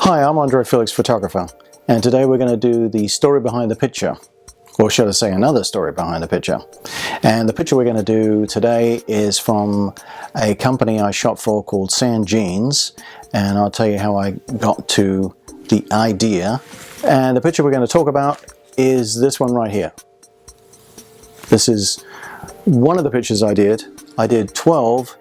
Hi, I'm Andre Felix Photographer, and today we're going to do the story behind the picture, or should I say another story behind the picture. And the picture we're going to do today is from a company I shot for called Sand Jeans, and I'll tell you how I got to the idea. And the picture we're going to talk about is this one right here. This is one of the pictures I did. I did 12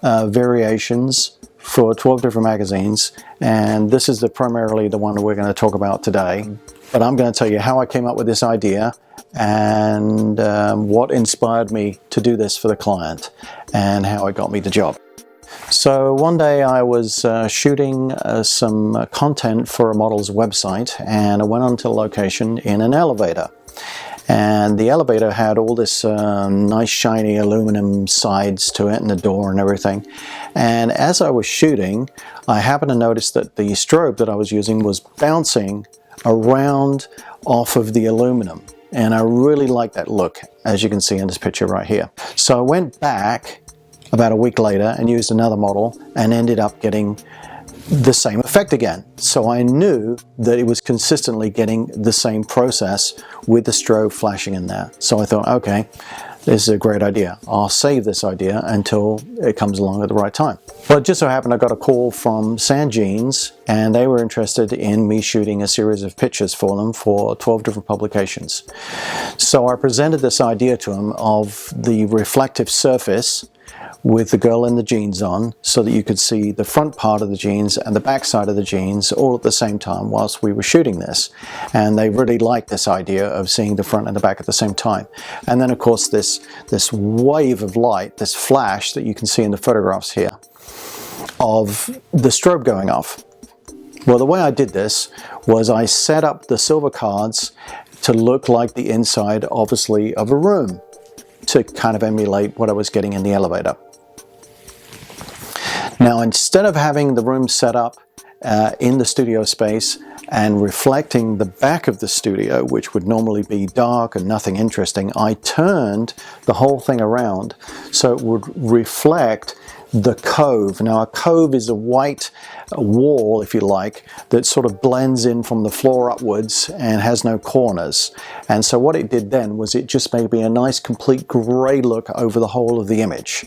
variations for 12 different magazines, and this is primarily the one that we're going to talk about today. But I'm going to tell you how I came up with this idea and what inspired me to do this for the client and how it got me the job. So one day I was shooting some content for a model's website, and I went onto a location in an elevator. And the elevator had all this nice shiny aluminum sides to it and the door and everything. And as I was shooting, I happened to notice that the strobe that I was using was bouncing around off of the aluminum. And I really liked that look, as you can see in this picture right here. So I went back about a week later and used another model and ended up getting the same effect again. So I knew that it was consistently getting the same process with the strobe flashing in there. So I thought, okay, this is a great idea. I'll save this idea until it comes along at the right time. Well, it just so happened I got a call from Sand Jeans, and they were interested in me shooting a series of pictures for them for 12 different publications. So I presented this idea to them of the reflective surface with the girl in the jeans on, so that you could see the front part of the jeans and the back side of the jeans all at the same time whilst we were shooting this. And they really liked this idea of seeing the front and the back at the same time. And then of course this wave of light, this flash that you can see in the photographs here of the strobe going off. Well, the way I did this was I set up the silver cards to look like the inside, obviously, of a room, to kind of emulate what I was getting in the elevator. Now, instead of having the room set up in the studio space and reflecting the back of the studio, which would normally be dark and nothing interesting, I turned the whole thing around so it would reflect the cove. Now, a cove is a white wall, if you like, that sort of blends in from the floor upwards and has no corners. And so what it did then was it just made me a nice complete grey look over the whole of the image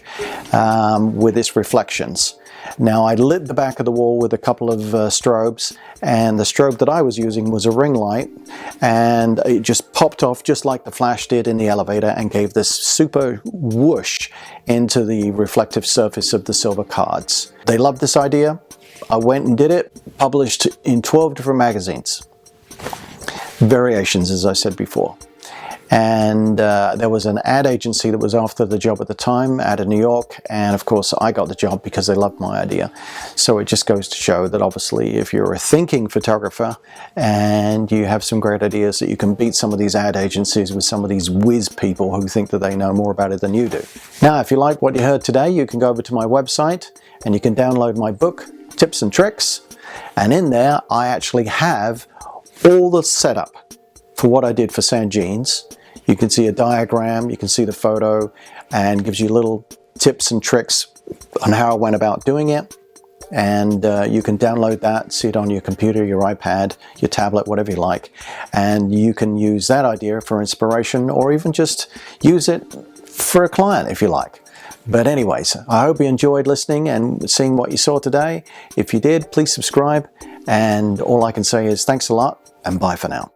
with its reflections. Now, I lit the back of the wall with a couple of strobes, and the strobe that I was using was a ring light, and it just popped off just like the flash did in the elevator and gave this super whoosh into the reflective surface of the silver cards. They loved this idea. I went and did it, published in 12 different magazines. Variations, as I said before. And there was an ad agency that was after the job at the time out of New York, and of course I got the job because they loved my idea. So it just goes to show that obviously if you're a thinking photographer and you have some great ideas, that you can beat some of these ad agencies with some of these whiz people who think that they know more about it than you do. Now, if you like what you heard today, you can go over to my website and you can download my book, Tips and Tricks, and in there I actually have all the setup for what I did for Sand Jeans. You can see a diagram, you can see the photo, and gives you little tips and tricks on how I went about doing it. And you can download that, see it on your computer, your iPad, your tablet, whatever you like. And you can use that idea for inspiration, or even just use it for a client if you like. But anyways, I hope you enjoyed listening and seeing what you saw today. If you did, please subscribe. And all I can say is thanks a lot, and bye for now.